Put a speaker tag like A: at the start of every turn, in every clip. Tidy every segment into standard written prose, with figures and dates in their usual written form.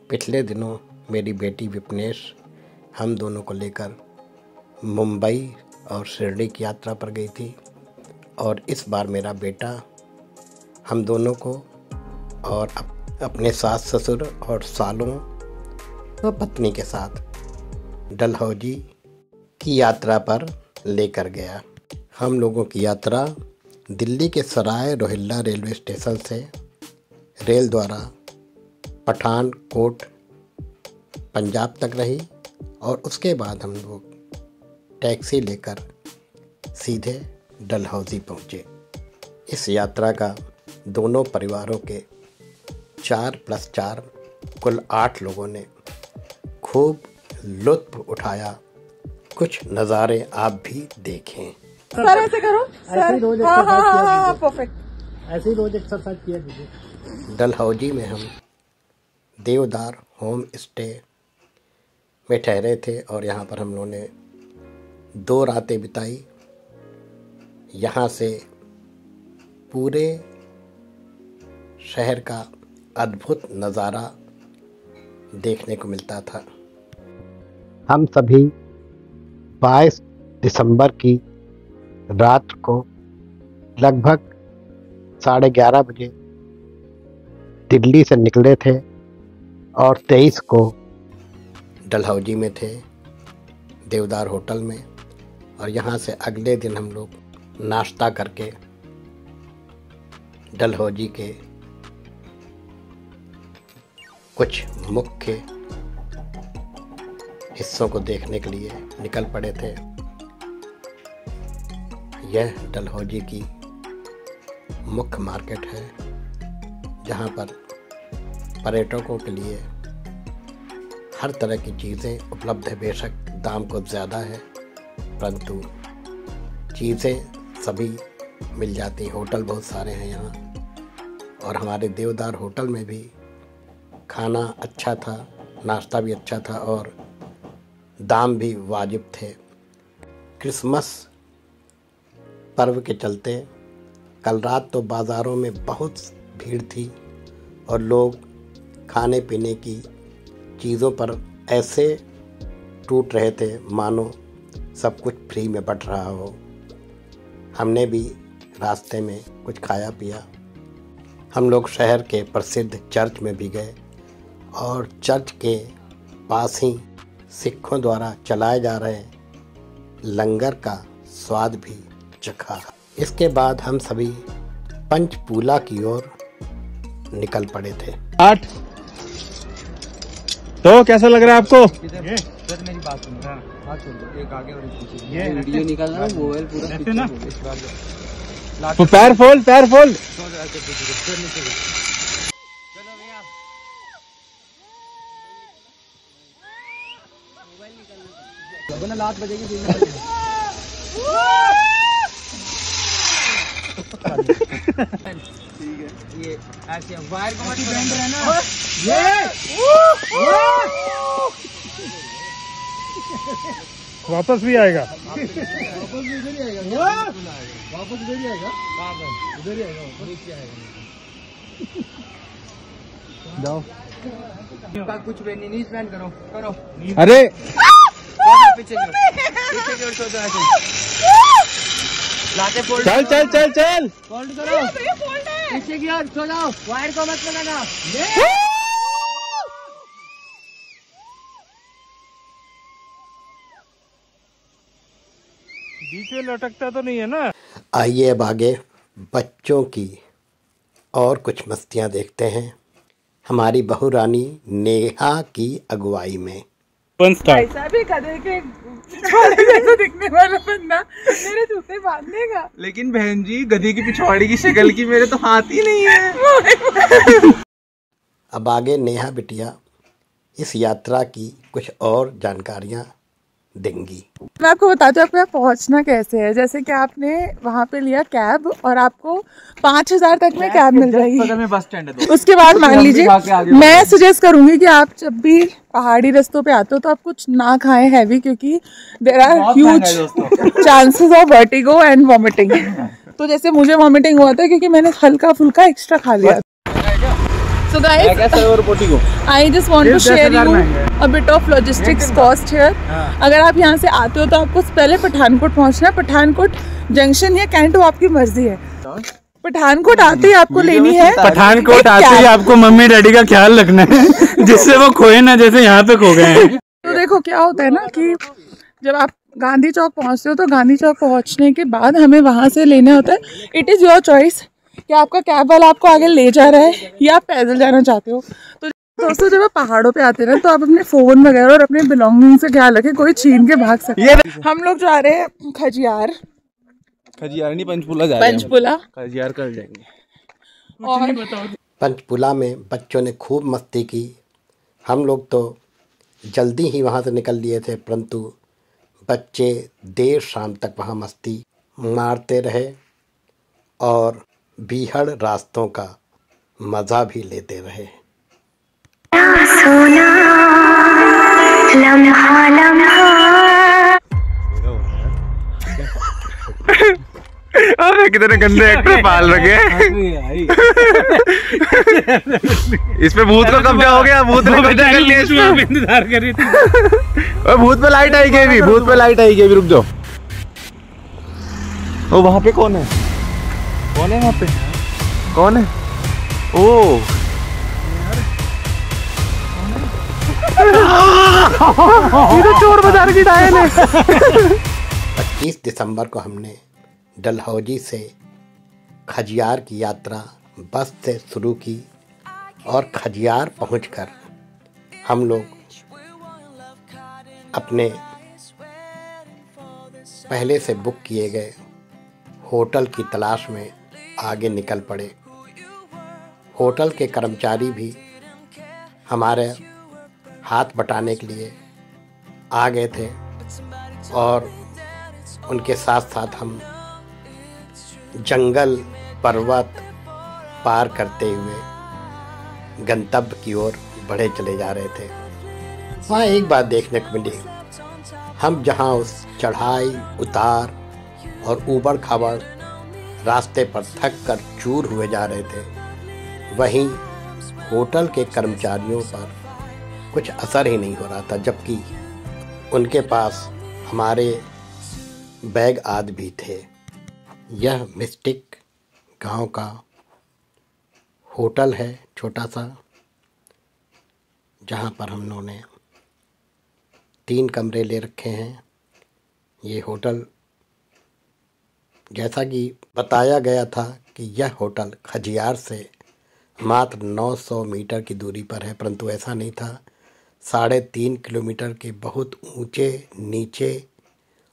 A: पिछले दिनों मेरी बेटी विपनेश हम दोनों को लेकर मुंबई और शिरडी की यात्रा पर गई थी और इस बार मेरा बेटा हम दोनों को और अपने सास ससुर और सालों व पत्नी के साथ डलहौजी की यात्रा पर लेकर गया। हम लोगों की यात्रा दिल्ली के सराय रोहिल्ला रेलवे स्टेशन से रेल द्वारा पठानकोट पंजाब तक रही और उसके बाद हम लोग टैक्सी लेकर सीधे डलहौजी पहुँचे। इस यात्रा का दोनों परिवारों के 4+4 कुल 8 लोगों ने खूब लुत्फ उठाया। कुछ नज़ारे आप भी देखें।
B: सर ऐसे करो सर। हाँ, परफेक्ट।
C: ऐसे ही रोज एक्सरसाइज किया कीजिए।
A: डलहौजी में हम देवदार होम स्टे में ठहरे थे और यहाँ पर हम लोगों ने 2 रातें बिताई। यहाँ से पूरे शहर का अद्भुत नज़ारा देखने को मिलता था। हम सभी 22 दिसंबर की रात को लगभग 11:30 बजे दिल्ली से निकले थे और 23 को डलहौजी में थे देवदार होटल में और यहाँ से अगले दिन हम लोग नाश्ता करके डलहौजी के कुछ मुख्य हिस्सों को देखने के लिए निकल पड़े थे। यह डलहौजी की मुख्य मार्केट है जहाँ पर पर्यटकों के लिए हर तरह की चीज़ें उपलब्ध है। बेशक दाम कुछ ज़्यादा है परंतु चीज़ें सभी मिल जाती। होटल बहुत सारे हैं यहाँ और हमारे देवदार होटल में भी खाना अच्छा था, नाश्ता भी अच्छा था और दाम भी वाजिब थे। क्रिसमस पर्व के चलते कल रात तो बाज़ारों में बहुत भीड़ थी और लोग खाने पीने की चीज़ों पर ऐसे टूट रहे थे मानो सब कुछ फ्री में बंट रहा हो। हमने भी रास्ते में कुछ खाया पिया। हम लोग शहर के प्रसिद्ध चर्च में भी गए और चर्च के पास ही सिखों द्वारा चलाए जा रहे लंगर का स्वाद भी चखा। इसके बाद हम सभी पंचपूला की ओर निकल पड़े थे।
D: 8 तो कैसा लग रहा है आपको?
C: सर मेरी बात सुनो। हाथ छोड़ दो, एक आगे और एक पीछे।
D: ये
C: वीडियो निकालना है, मोबाइल पूरा पीछे
D: ना?
C: इस बार
D: तो पैर फोल्ड।
C: चलो भैया मोबाइल निकालना। लात बजेगी ठीक है। ये ऐसे वायर को मत बैंड रहना।
D: वापस भी आएगा।
C: वापस इधर ही आएगा। वापस इधर ही आएगा। इधर ही आएगा। नीचे आएगा। जाओ। कुछ नीज बैंड करो करो।
D: अरे
C: पीछे की लाते फोल्ड।
D: चल चल चल चल
C: फोल्ड करो। पीछे की ओर सो जाओ। वायर को मत लगाना।
D: बीच में लटकता तो नहीं है ना?
A: आइए अब आगे बच्चों की और कुछ मस्तियाँ देखते हैं हमारी बहू रानी नेहा की अगुवाई में।
B: ऐसा भी गधे के पिछवाड़े जैसा दिखने वाला बंदा मेरे जूते बांध देगा।
C: लेकिन बहन जी गधी की पिछवाड़ी की शक्ल की मेरे तो हाथ ही नहीं है।
A: अब आगे नेहा बिटिया इस यात्रा की कुछ और जानकारियाँ देंगी।
B: मैं आपको बताती हूँ आपको यहाँ पहुँचना कैसे है। जैसे कि आपने वहाँ पे लिया कैब और आपको 5,000 तक में कैब मिल रही है।
C: बस स्टैंड है।
B: उसके बाद मान लीजिए मैं सजेस्ट करूंगी कि आप जब भी पहाड़ी रास्तों पे आते हो तो आप कुछ ना खाएं हैवी, क्योंकि there are huge chances of vertigo and vomiting. तो जैसे मुझे वॉमिटिंग हुआ था क्योंकि मैंने हल्का फुल्का एक्स्ट्रा खा लिया। So guys, I just want to share you a bit of logistics cost here. अगर आप यहाँ से आते हो तो आपको पहले पठानकोट पहुँचना है। पठानकोट जंक्शन या कैंट आपकी मर्जी है। पठानकोट आते ही आपको लेनी है,
D: पठानकोट आते ही आपको मम्मी डैडी का ख्याल रखना है जिससे वो खोए ना जैसे यहाँ पे खो गए हैं।
B: तो देखो क्या होता है ना कि जब आप गांधी चौक पहुँचते हो तो गांधी चौक पहुँचने के बाद हमें वहाँ से लेना होता है। इट इज़ योर चॉइस कि आपका कैब वाला आपको आगे ले जा रहा है या आप पैदल जाना चाहते हो। तो दोस्तों जब आप पहाड़ों पे आते हैं ना तो आप अपने फ़ोन वगैरह और अपने बिलोंगिंग से ख्याल रखें, कोई छीन के भाग सकता है। हम लोग जा रहे हैं खजियार
C: नहीं, पंचपुला जा रहे हैं।
B: पंचपुला
C: खजियार कर जाएंगे।
B: और
A: पंचपुला में बच्चों ने खूब मस्ती की। हम लोग तो जल्दी ही वहाँ से निकल लिए थे, परंतु बच्चे देर शाम तक वहाँ मस्ती मारते रहे और बीहड़ रास्तों का मज़ा भी लेते रहे।
E: सोना लम्हा लम्हा
D: अरे कितने गंदे एक्टर पाल रखे इस पे भूत को कब्जा हो गया। भूत ने कब्जा कर लिया, इंतजार कर रही थी। भूत पे लाइट आई गई, भूत पे लाइट आई गई। रुक जाओ, ओ वहाँ पे कौन है? कौन है वहाँ पे? कौन है? ओ ये तो चोर बाजार की डायल है।
A: 25 दिसंबर को हमने डलहौजी से खजियार की यात्रा बस से शुरू की और खजियार पहुंचकर हम लोग अपने पहले से बुक किए गए होटल की तलाश में आगे निकल पड़े। होटल के कर्मचारी भी हमारे हाथ बटाने के लिए आ गए थे और उनके साथ साथ हम जंगल पर्वत पार करते हुए गंतव्य की ओर बढ़े चले जा रहे थे। वहाँ एक बात देखने को मिली, हम जहाँ उस चढ़ाई उतार और ऊबड़ खाबड़ रास्ते पर थक कर चूर हुए जा रहे थे, वहीं होटल के कर्मचारियों पर कुछ असर ही नहीं हो रहा था, जबकि उनके पास हमारे बैग आदि भी थे। यह मिस्टिक गांव का होटल है, छोटा सा, जहां पर हम लोगों ने 3 कमरे ले रखे हैं। ये होटल, जैसा कि बताया गया था कि यह होटल खजियार से मात्र 900 मीटर की दूरी पर है, परंतु ऐसा नहीं था। 3.5 किलोमीटर के बहुत ऊंचे नीचे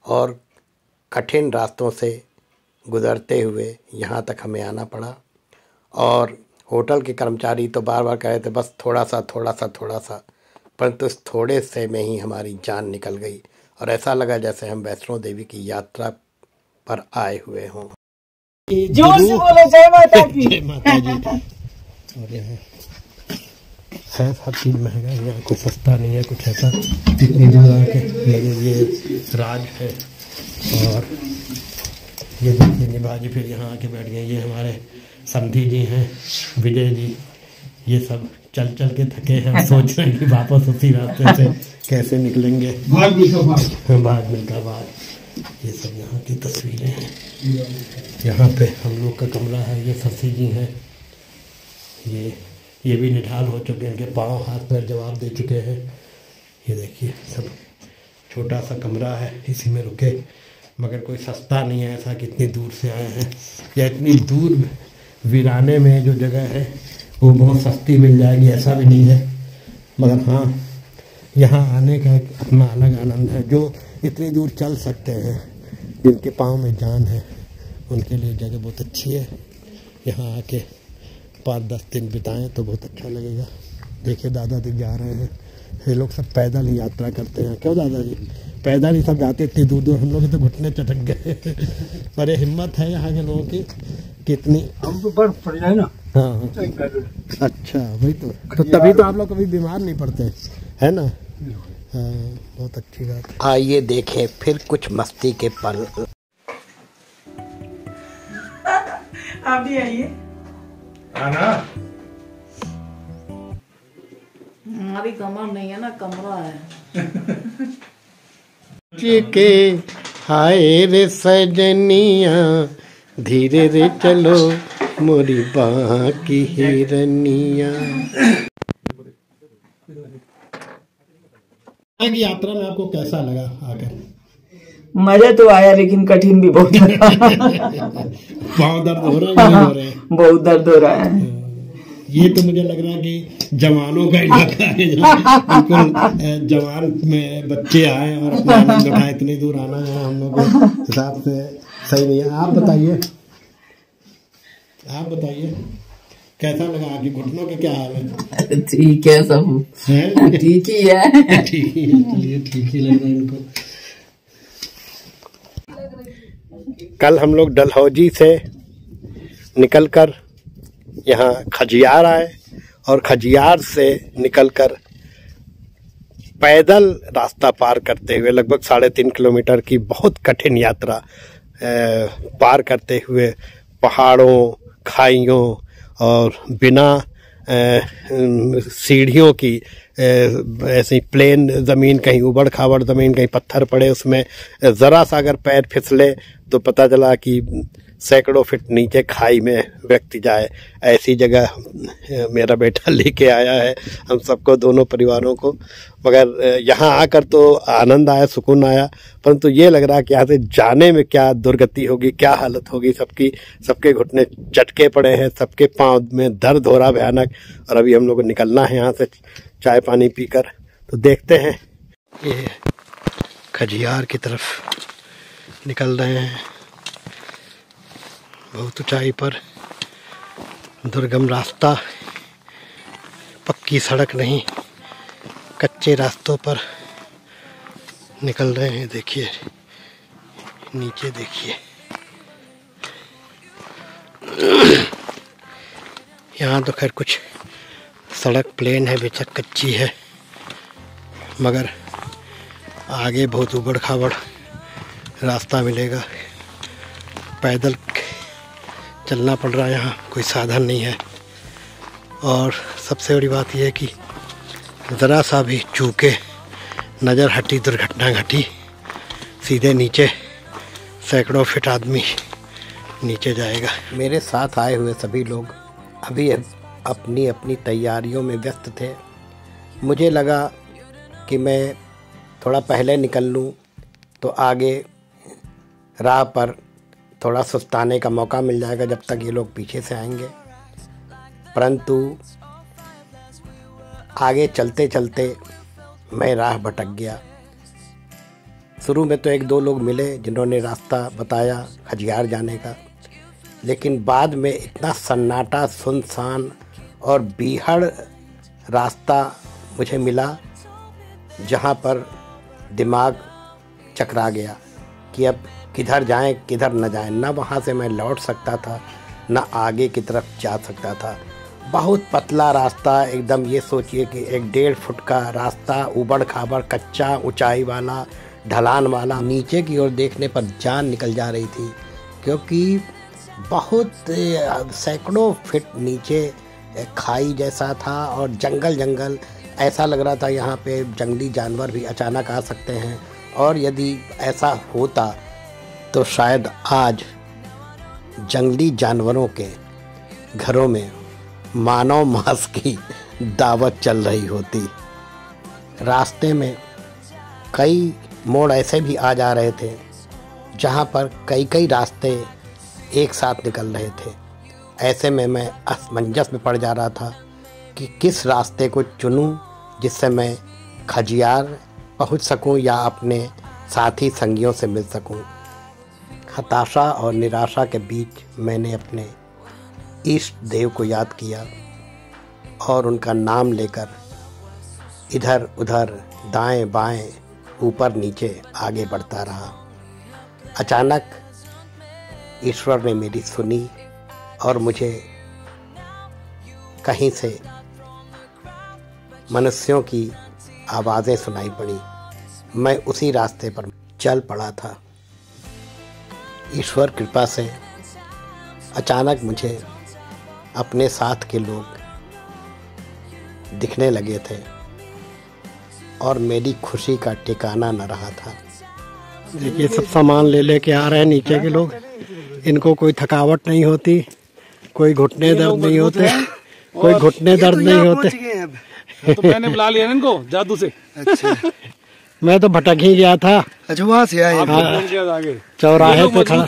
A: और कठिन रास्तों से गुजरते हुए यहाँ तक हमें आना पड़ा। और होटल के कर्मचारी तो बार बार कह रहे थे बस थोड़ा सा, परंतु इस थोड़े से में ही हमारी जान निकल गई और ऐसा लगा जैसे हम वैष्णो देवी की यात्रा पर आए हुए हों।
C: जोर से बोलो जय माता की।
A: जय माता जी। और यहाँ है हर चीज़ महंगा है, यहाँ कुछ सस्ता नहीं है, कुछ ऐसा जितनी जगह के लगे। ये राज है और ये देखिए निभाजी फिर यहाँ आके बैठ गए। ये हमारे समधी जी हैं, विजय जी। ये सब चल चल के थके हैं, सोच रहे हैं कि वापस उसी रास्ते से कैसे निकलेंगे। भाग मिल्खा भाग। ये सब यहाँ की तस्वीरें हैं। यहाँ पे हम लोग का कमरा है। ये शशि जी हैं, ये भी निढाल हो चुके हैं कि पाँव हाथ पैर जवाब दे चुके हैं। ये देखिए सब छोटा सा कमरा है, इसी में रुके, मगर कोई सस्ता नहीं है ऐसा कि इतनी दूर से आए हैं या इतनी दूर वीराने में जो जगह है वो बहुत सस्ती मिल जाएगी, ऐसा भी नहीं है। मगर हाँ, यहाँ आने का एक अपना अलग आनंद है। जो इतनी दूर चल सकते हैं, जिनके पाँव में जान है, उनके लिए जगह बहुत अच्छी है। यहाँ आके 5-10 दिन बिताएं तो बहुत अच्छा लगेगा। देखिए दादाजी जा रहे हैं, ये लोग सब पैदल ही यात्रा करते हैं। क्यों दादाजी? पैदल ही सब जाते इतनी दूर दूर, हम लोग तो घुटने चटक गए। पर ये हिम्मत है यहाँ के लोगों की, कितनी
C: हम तो बर्फ पड़ जाए ना।
A: हाँ अच्छा, वही तो तभी तो आप लोग कभी बीमार नहीं पड़ते, है ना। हाँ, बहुत अच्छी बात। आइए देखें फिर कुछ मस्ती के पल।
B: आप भी आइए।
D: आना
B: हमारी कमर नहीं है ना, कमरा है।
A: के हाय रे सजनिया धीरे रे चलो मोरी बाँ की हिरनिया। यात्रा में आपको कैसा लगा आकर?
B: मजा तो आया लेकिन कठिन भी बहुत लगा।
A: बहुत दर्द हो रहा है।
B: बहुत दर्द हो रहा है।
A: ये तो मुझे लग रहा है कि जवानों का इलाका है, बिल्कुल जवान में बच्चे आए और अपना आनंद उठाए। इतनी दूर आना है हम लोग के हिसाब से सही नहीं है। आप बताइए कैसा लगा? आपके घुटनों के क्या हाल है?
B: ठीक है, सब ठीक ही है।
A: ठीक ही है, चलिए ठीक ही लग रहा है इनको। कल हम लोग डलहौजी से निकलकर यहाँ खजियार आए और खजियार से निकलकर पैदल रास्ता पार करते हुए लगभग 3.5 किलोमीटर की बहुत कठिन यात्रा पार करते हुए पहाड़ों, खाइयों और बिना सीढ़ियों की ऐसी प्लेन ज़मीन, कहीं उबड़ खाबड़ ज़मीन, कहीं पत्थर पड़े, उसमें ज़रा सा अगर पैर फिसले तो पता चला कि सैकड़ों फीट नीचे खाई में व्यक्ति जाए। ऐसी जगह मेरा बेटा लेके आया है हम सबको, दोनों परिवारों को। मगर यहाँ आकर तो आनंद आया, सुकून आया, परंतु ये लग रहा है कि यहाँ से जाने में क्या दुर्गति होगी, क्या हालत होगी सबकी। सबके घुटने चटके पड़े हैं, सबके पाँव में दर्द हो रहा भयानक। और अभी हम लोग को निकलना है यहाँ से चाय पानी पीकर। तो देखते हैं, ये खजियार की तरफ निकल रहे हैं। बहुत ऊंचाई पर दुर्गम रास्ता, पक्की सड़क नहीं, कच्चे रास्तों पर निकल रहे हैं। देखिए नीचे देखिए, यहाँ तो खैर कुछ सड़क प्लेन है, बेशक कच्ची है, मगर आगे बहुत उबड़ खाबड़ रास्ता मिलेगा। पैदल चलना पड़ रहा है, यहाँ कोई साधन नहीं है। और सबसे बड़ी बात यह है कि ज़रा सा भी चूके नज़र हटी, दुर्घटना घटी, सीधे नीचे सैकड़ों फीट आदमी नीचे जाएगा। मेरे साथ आए हुए सभी लोग अभी अपनी अपनी तैयारियों में व्यस्त थे। मुझे लगा कि मैं थोड़ा पहले निकल लूँ तो आगे राह पर थोड़ा सुस्ताने का मौका मिल जाएगा जब तक ये लोग पीछे से आएंगे। परंतु आगे चलते चलते मैं राह भटक गया। शुरू में तो 1-2 लोग मिले जिन्होंने रास्ता बताया खजियार जाने का, लेकिन बाद में इतना सन्नाटा, सुनसान और बीहड़ रास्ता मुझे मिला जहाँ पर दिमाग चकरा गया कि अब किधर जाएं किधर न जाएं। ना वहाँ से मैं लौट सकता था, ना आगे की तरफ जा सकता था। बहुत पतला रास्ता एकदम, ये सोचिए कि 1-1.5 फुट का रास्ता, उबड़ खाबड़, कच्चा, ऊंचाई वाला, ढलान वाला। नीचे की ओर देखने पर जान निकल जा रही थी, क्योंकि बहुत सैकड़ों फीट नीचे खाई जैसा था और जंगल। ऐसा लग रहा था यहाँ पे जंगली जानवर भी अचानक आ सकते हैं। और यदि ऐसा होता तो शायद आज जंगली जानवरों के घरों में मानव मांस की दावत चल रही होती। रास्ते में कई मोड़ ऐसे भी आ जा रहे थे जहाँ पर कई रास्ते एक साथ निकल रहे थे। ऐसे में मैं असमंजस में पड़ जा रहा था कि किस रास्ते को चुनूं जिससे मैं खजियार पहुंच सकूं या अपने साथी संगियों से मिल सकूं। हताशा और निराशा के बीच मैंने अपने इष्ट देव को याद किया और उनका नाम लेकर इधर उधर, दाएं बाएं, ऊपर नीचे आगे बढ़ता रहा। अचानक ईश्वर ने मेरी सुनी और मुझे कहीं से मनुष्यों की आवाज़ें सुनाई पड़ी। मैं उसी रास्ते पर चल पड़ा था। ईश्वर कृपा से अचानक मुझे अपने साथ के लोग दिखने लगे थे। और मेरी खुशी का ठिकाना न रहा था।
E: देखिए सब सामान ले लेके आ रहे हैं नीचे के लोग। इनको कोई थकावट नहीं होती, कोई घुटने दर्द नहीं होते, कोई घुटने दर्द नहीं होते।
C: तो मैंने बुला लिया इनको जादू से। अच्छा
E: मैं तो भटक ही गया था।
C: अच्छा वहाँ से आए
E: चौराहे पे खड़ा,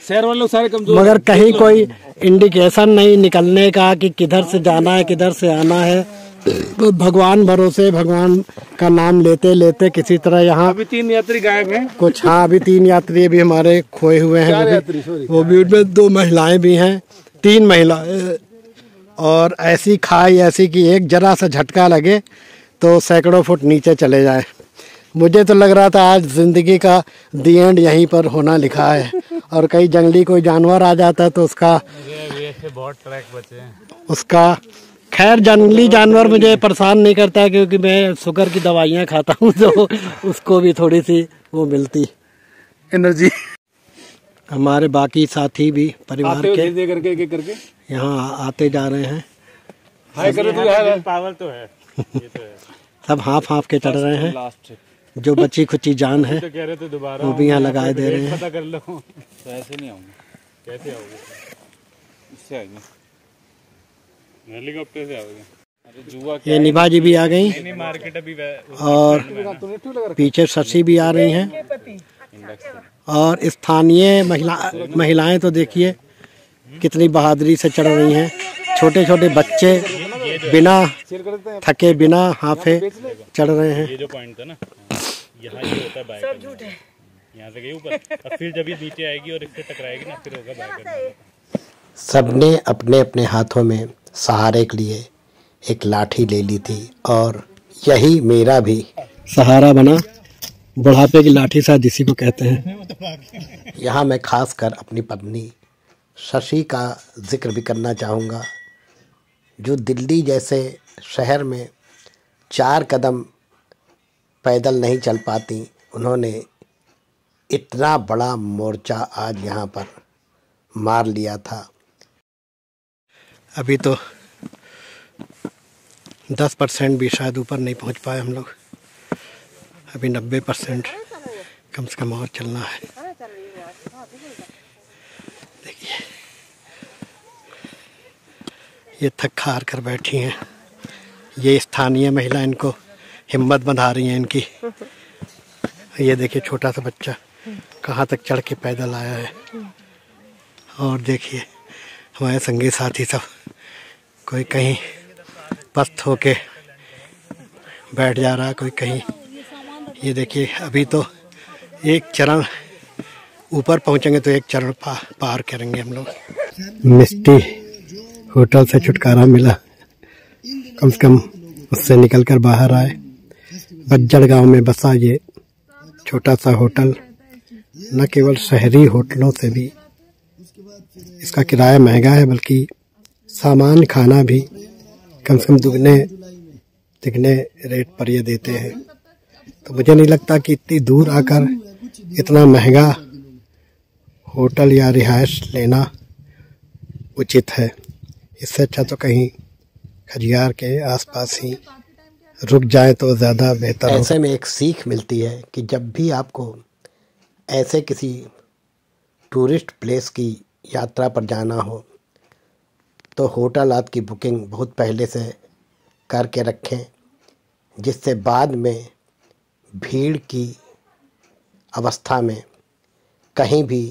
C: शहर वाले लोग सारे कमजोर,
E: मगर कहीं कोई इंडिकेशन नहीं निकलने का कि किधर से जाना है किधर से आना है। तो भगवान भरोसे, भगवान का नाम लेते लेते किसी तरह यहाँ
C: अभी 3 यात्री गायब हैं
E: कुछ। हाँ अभी 3 यात्री भी हमारे खोए हुए हैं। वो भी उनमें 2 महिलाएं भी हैं, 3 महिलाएं। और ऐसी खाई ऐसी कि एक जरा सा झटका लगे तो सैकड़ों फुट नीचे चले जाए। मुझे तो लग रहा था आज जिंदगी का दी एंड यहीं पर होना लिखा है। और कहीं जंगली कोई जानवर आ जाता तो उसका
C: बहुत ट्रैक बचे हैं
E: उसका। खैर जंगली जानवर मुझे परेशान नहीं करता क्योंकि मैं शुगर की दवाइयाँ खाता हूँ, तो उसको भी थोड़ी सी वो मिलती
C: एनर्जी।
E: हमारे बाकी साथी भी परिवार के
C: दे करके एक करके
E: यहाँ आते जा रहे हैं।
C: हाय करे तो पावर तो है, ये तो है।
E: सब हाँफ के चढ़ रहे हैं।
C: लास्ट
E: जो बची खुची जान है
C: तो कह रहे थे दोबारा
E: वो भी यहाँ लगाए दे रहे हैं।
C: पता कर लो तो ऐसे नहीं आऊंगे। कैसे आओगे? इससे आएंगे, हेलीकॉप्टर से आओगे। अरे जुआ
E: ये निभा जी भी आ गई
C: मार्केट अभी
E: और पीछे शशि भी आ रही हैं। और स्थानीय महिलाएं तो देखिए कितनी बहादुरी से चढ़ रही हैं। छोटे छोटे बच्चे बिना थके बिना हाफे चढ़ रहे हैं।
C: ये जो पॉइंट था ना, यहाँ ये होता है बाइक, सब झूठ है। यहाँ से गई ऊपर, अब फिर जब ये नीचे आएगी और इससे टकराएगी ना, फिर होगा बाइक।
A: सबने अपने अपने हाथों में सहारे के लिए एक लाठी ले ली थी और यही मेरा भी
E: सहारा बना। बुढ़ापे की लाठी शायद इसी को कहते हैं।
A: यहाँ मैं खासकर अपनी पत्नी शशि का जिक्र भी करना चाहूँगा, जो दिल्ली जैसे शहर में 4 कदम पैदल नहीं चल पाती। उन्होंने इतना बड़ा मोर्चा आज यहाँ पर मार लिया था।
E: अभी तो 10% भी शायद ऊपर नहीं पहुँच पाए हम लोग। अभी 90% कम से कम और चलना है। देखिए ये थक हार कर बैठी हैं। ये स्थानीय महिला इनको हिम्मत बंधा रही हैं इनकी। ये देखिए छोटा सा बच्चा कहाँ तक चढ़ के पैदल आया है। और देखिए हमारे संगी साथी सब, कोई कहीं पस्त होके बैठ जा रहा, कोई कहीं। ये देखिए अभी तो एक चरण ऊपर पहुंचेंगे तो एक चरण पार करेंगे हम लोग। मिस्टी होटल से छुटकारा मिला, कम से कम उससे निकलकर बाहर आए। बज्जड़ गांव में बसा ये छोटा सा होटल न केवल शहरी होटलों से भी इसका किराया महंगा है, बल्कि सामान खाना भी कम से कम दुगने तिगने रेट पर ये देते हैं। तो मुझे नहीं लगता कि इतनी दूर आकर इतना महंगा होटल या रिहाइश लेना उचित है। इससे अच्छा तो कहीं खजियार के आसपास ही रुक जाए तो ज़्यादा बेहतर हो।
A: ऐसे में एक सीख मिलती है कि जब भी आपको ऐसे किसी टूरिस्ट प्लेस की यात्रा पर जाना हो तो होटल आपकी बुकिंग बहुत पहले से करके रखें, जिससे बाद में भीड़ की अवस्था में कहीं भी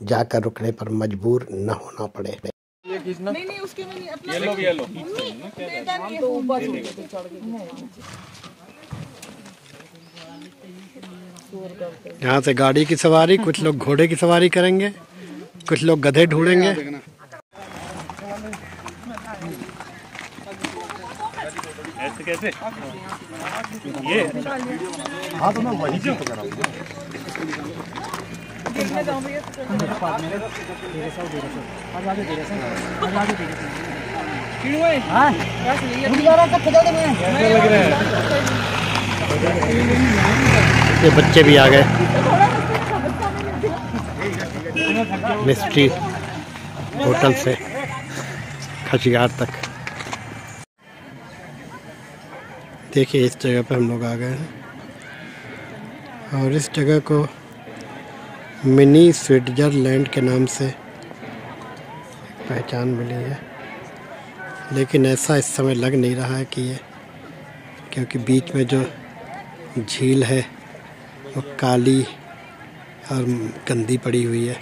A: जाकर रुकने पर मजबूर न होना पड़े।
B: नहीं उसके में नहीं, अपना
C: येलो
E: यहाँ से गाड़ी की सवारी, कुछ लोग घोड़े की सवारी करेंगे, कुछ लोग गधे ढूंढेंगे।
C: ऐसे कैसे ये? हाँ तो मैं वही चीज कर रहा हूँ।
E: ये बच्चे भी आ गए मिस्ट्री होटल से खजियार तक। देखिए इस जगह पर हम लोग आ गए हैं और इस जगह को मिनी स्विट्ज़रलैंड के नाम से पहचान मिली है, लेकिन ऐसा इस समय लग नहीं रहा है कि ये, क्योंकि बीच में जो झील है वो काली और गंदी पड़ी हुई है।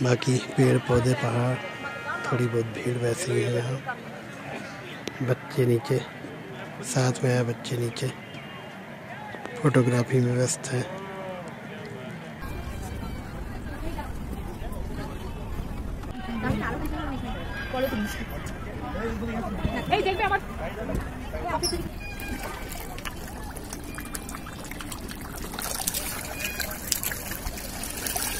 E: बाकी पेड़ पौधे पहाड़ थोड़ी बहुत भीड़ वैसे ही है यहाँ। बच्चे नीचे साथ में है, बच्चे नीचे फोटोग्राफी में व्यस्त हैं।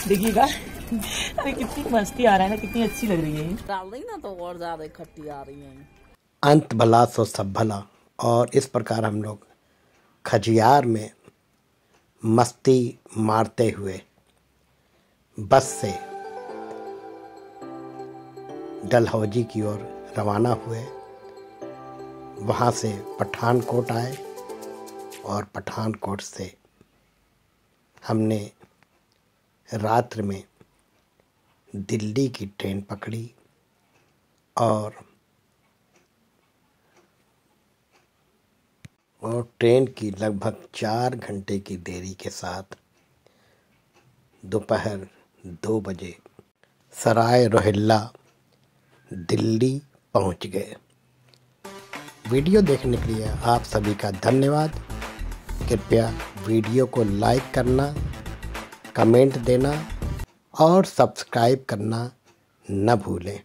B: देखिएगा अरे कितनी मस्ती आ रहा है ना, कितनी अच्छी लग रही है ये।
F: डाल रही ना तो और ज्यादा खट्टी आ रही है।
A: अंत भला सो सब भला। और इस प्रकार हम लोग खजियार में मस्ती मारते हुए बस से डलहौजी की ओर रवाना हुए। वहाँ से पठानकोट आए और पठानकोट से हमने रात्र में दिल्ली की ट्रेन पकड़ी और ट्रेन की लगभग 4 घंटे की देरी के साथ दोपहर 2 बजे सराय रोहिल्ला दिल्ली पहुंच गए। वीडियो देखने के लिए आप सभी का धन्यवाद। कृपया वीडियो को लाइक करना, कमेंट देना और सब्सक्राइब करना न भूलें।